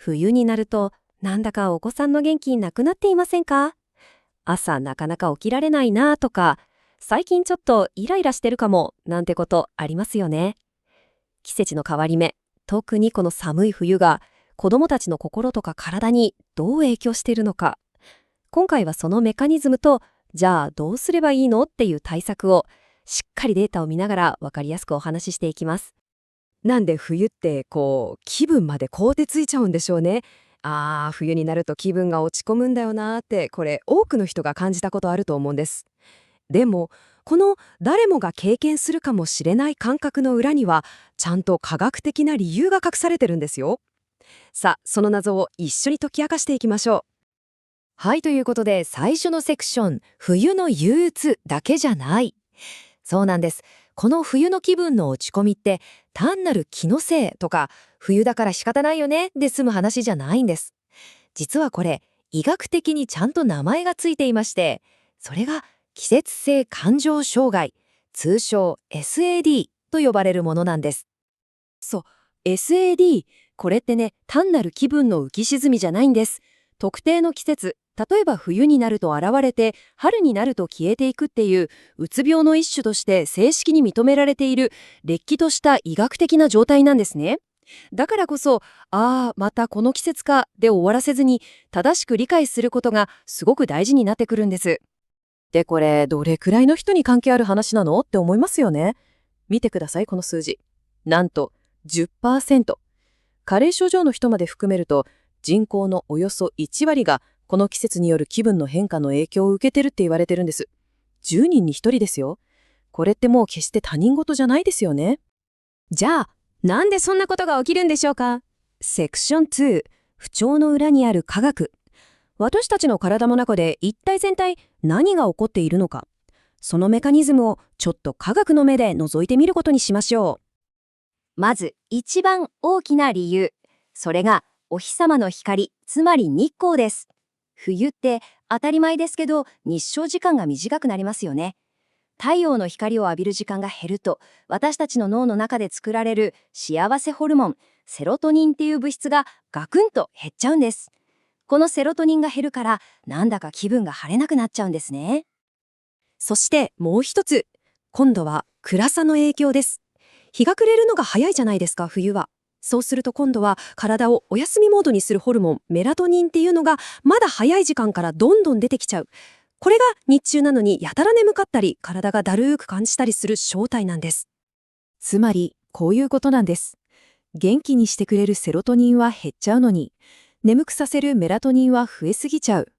冬になると、なんだかお子さんの元気なくなっていませんか？朝なかなか起きられないなとか、最近ちょっとイライラしてるかもなんてことありますよね。季節の変わり目、特にこの寒い冬が子どもたちの心とか体にどう影響しているのか。今回はそのメカニズムと、じゃあどうすればいいのっていう対策をしっかりデータを見ながら分かりやすくお話ししていきます。なんで冬って気分まで凍ってついちゃうんでしょうね。冬になると気分が落ち込むんだよなーって、これ多くの人が感じたことあると思うんです。でも、この誰もが経験するかもしれない感覚の裏には、ちゃんと科学的な理由が隠されてるんですよ。さあ、その謎を一緒に解き明かしていきましょう。はい、ということで最初のセクション、冬の憂鬱だけじゃない。そうなんです。この冬の気分の落ち込みって単なる気のせいとか冬だから仕方ないよねで済む話じゃないんです。実はこれ医学的にちゃんと名前がついていまして、それが季節性感情障害、通称 SAD と呼ばれるものなんです。そう、SAD、これってね、単なる気分の浮き沈みじゃないんです。特定の季節、例えば冬になると現れて、春になると消えていくっていう、うつ病の一種として正式に認められている、れっきとした医学的な状態なんですね。だからこそ、またこの季節かで終わらせずに、正しく理解することがすごく大事になってくるんです。で、これどれくらいの人に関係ある話なのって思いますよね。見てください、この数字。なんと 10%。加齢症状の人まで含めると、人口のおよそ1割がこの季節による気分の変化の影響を受けてるって言われてるんです。10人に1人ですよ。これってもう決して他人事じゃないですよね。じゃあ、なんでそんなことが起きるんでしょうか？セクション2、不調の裏にある科学。私たちの体の中で一体全体何が起こっているのか。そのメカニズムをちょっと科学の目で覗いてみることにしましょう。まず一番大きな理由。それがお日様の光、つまり日光です。冬って当たり前ですけど日照時間が短くなりますよね。太陽の光を浴びる時間が減ると、私たちの脳の中で作られる幸せホルモン、セロトニンっていう物質がガクンと減っちゃうんです。このセロトニンが減るから、なんだか気分が晴れなくなっちゃうんですね。そしてもう一つ。今度は暗さの影響です。日が暮れるのが早いじゃないですか、冬は。そうすると今度は体をお休みモードにするホルモン、メラトニンっていうのがまだ早い時間からどんどん出てきちゃう。これが日中なのにやたら眠かったり、体がだるーく感じたりする正体なんです。つまり、こういうことなんです。元気にしてくれるセロトニンは減っちゃうのに、眠くさせるメラトニンは増えすぎちゃう。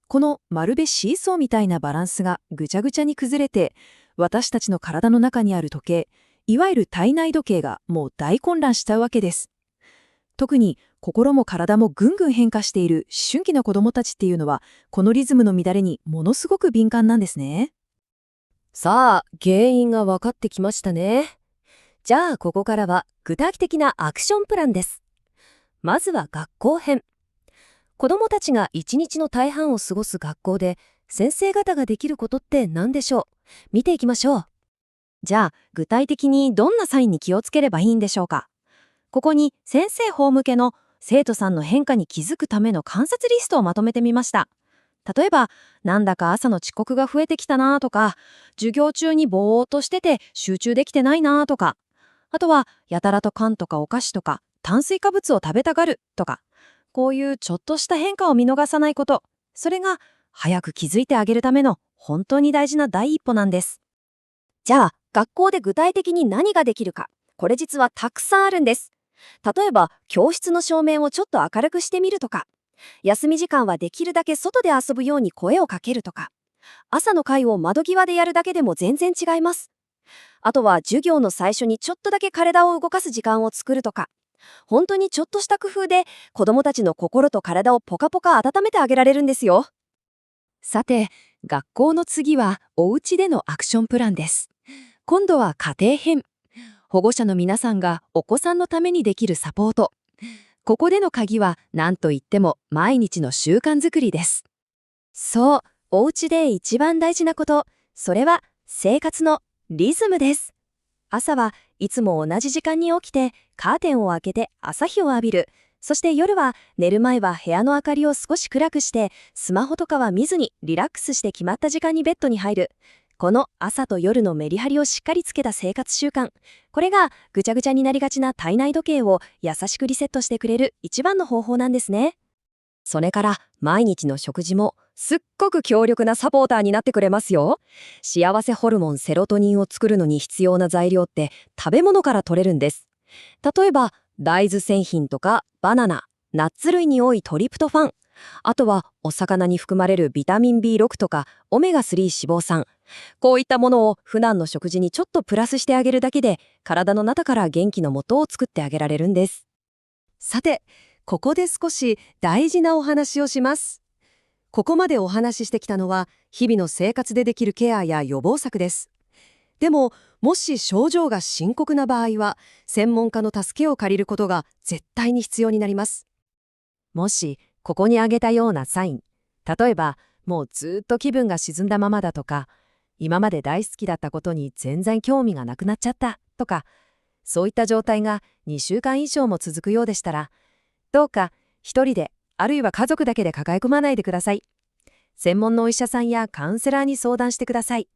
このまるでシーソーみたいなバランスがぐちゃぐちゃに崩れて、私たちの体の中にある時計、いわゆる体内時計がもう大混乱しちゃうわけです。特に心も体もぐんぐん変化している思春期の子供たちっていうのは、このリズムの乱れにものすごく敏感なんですね。さあ、原因が分かってきましたね。じゃあ、ここからは具体的なアクションプランです。まずは学校編。子どもたちが一日の大半を過ごす学校で、先生方ができることって何でしょう？見ていきましょう。じゃあ、具体的にどんなサインに気をつければいいんでしょうか？ここに先生方向けの生徒さんの変化に気づくための観察リストをまとめてみました。例えば、なんだか朝の遅刻が増えてきたなとか、授業中にぼーっとしてて集中できてないなとか、あとは、やたらと缶とかお菓子とか炭水化物を食べたがるとか、こういうちょっとした変化を見逃さないこと、それが早く気づいてあげるための本当に大事な第一歩なんです。じゃあ、学校で具体的に何ができるか、これ実はたくさんあるんです。例えば、教室の照明をちょっと明るくしてみるとか、休み時間はできるだけ外で遊ぶように声をかけるとか、朝の会を窓際でやるだけでも全然違います。あとは授業の最初にちょっとだけ体を動かす時間を作るとか、本当にちょっとした工夫で子どもたちの心と体をポカポカ温めてあげられるんですよ。さて、学校の次はお家でのアクションプランです。今度は家庭編。保護者の皆さんがお子さんのためにできるサポート。ここでの鍵は何と言っても毎日の習慣づくりです。そう、お家で一番大事なこと、それは生活のリズムです。朝はいつも同じ時間に起きてカーテンを開けて朝日を浴びる。そして夜は寝る前は部屋の明かりを少し暗くして、スマホとかは見ずにリラックスして決まった時間にベッドに入る。この朝と夜のメリハリをしっかりつけた生活習慣。これがぐちゃぐちゃになりがちな体内時計を優しくリセットしてくれる一番の方法なんですね。それから毎日の食事もすっごく強力なサポーターになってくれますよ。幸せホルモンセロトニンを作るのに必要な材料って食べ物から取れるんです。例えば大豆製品とかバナナ、ナッツ類に多いトリプトファン、あとはお魚に含まれるビタミン B6 とかオメガ3脂肪酸。こういったものを普段の食事にちょっとプラスしてあげるだけで、体の中から元気の素を作ってあげられるんです。さて、ここで少し大事なお話をします。ここまでお話ししてきたのは、日々の生活でできるケアや予防策です。でも、もし症状が深刻な場合は、専門家の助けを借りることが絶対に必要になります。もし、ここに挙げたようなサイン、例えば、もうずっと気分が沈んだままだとか、今まで大好きだったことに全然興味がなくなっちゃったとか、そういった状態が2週間以上も続くようでしたら、どうか一人で、あるいは家族だけで抱え込まないでください。専門のお医者さんやカウンセラーに相談してください。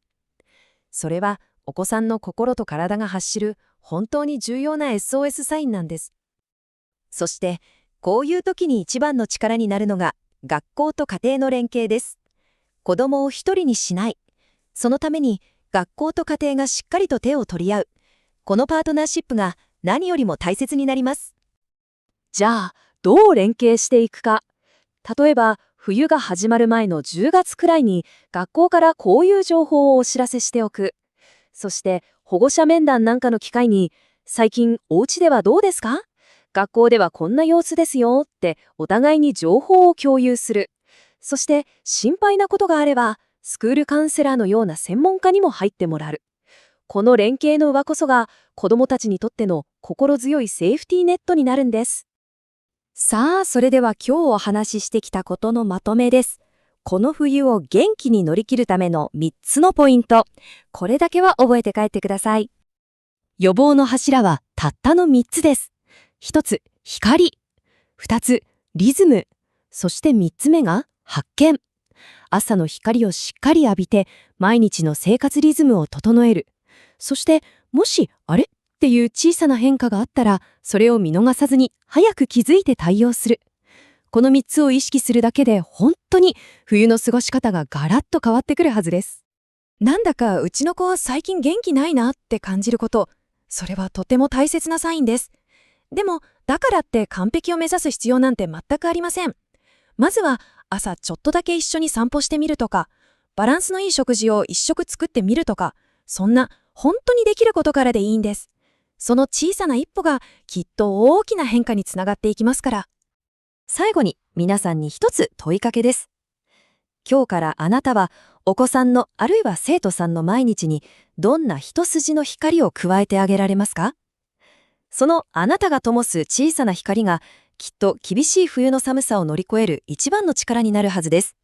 それはお子さんの心と体が発しる本当に重要な SOS サインなんです。そして、こういう時に一番の力になるのが学校と家庭の連携です。子供を一人にしない。そのために学校と家庭がしっかりと手を取り合う。このパートナーシップが何よりも大切になります。じゃあ、どう連携していくか。例えば、冬が始まる前の10月くらいに学校からこういう情報をお知らせしておく。そして、保護者面談なんかの機会に、最近お家ではどうですか？学校ではこんな様子ですよってお互いに情報を共有する。そして、心配なことがあれば、スクールカウンセラーのような専門家にも入ってもらう。この連携の輪こそが、子どもたちにとっての心強いセーフティーネットになるんです。さあ、それでは今日お話ししてきたことのまとめです。この冬を元気に乗り切るための3つのポイント。これだけは覚えて帰ってください。予防の柱はたったの3つです。1つ、光。2つ、リズム。そして3つ目が発見。朝の光をしっかり浴びて、毎日の生活リズムを整える。そして、もし、あれ？っていう小さな変化があったら、それを見逃さずに早く気づいて対応する。この3つを意識するだけで本当に冬の過ごし方がガラッと変わってくるはずです。なんだかうちの子は最近元気ないなって感じること、それはとても大切なサインです。でも、だからって完璧を目指す必要なんて全くありません。まずは朝ちょっとだけ一緒に散歩してみるとか、バランスのいい食事を一食作ってみるとか、そんな本当にできることからでいいんです。その小さな一歩がきっと大きな変化につながっていきますから。最後に皆さんに一つ問いかけです。今日からあなたはお子さんのあるいは生徒さんの毎日にどんな一筋の光を加えてあげられますか？そのあなたが灯す小さな光がきっと厳しい冬の寒さを乗り越える一番の力になるはずです。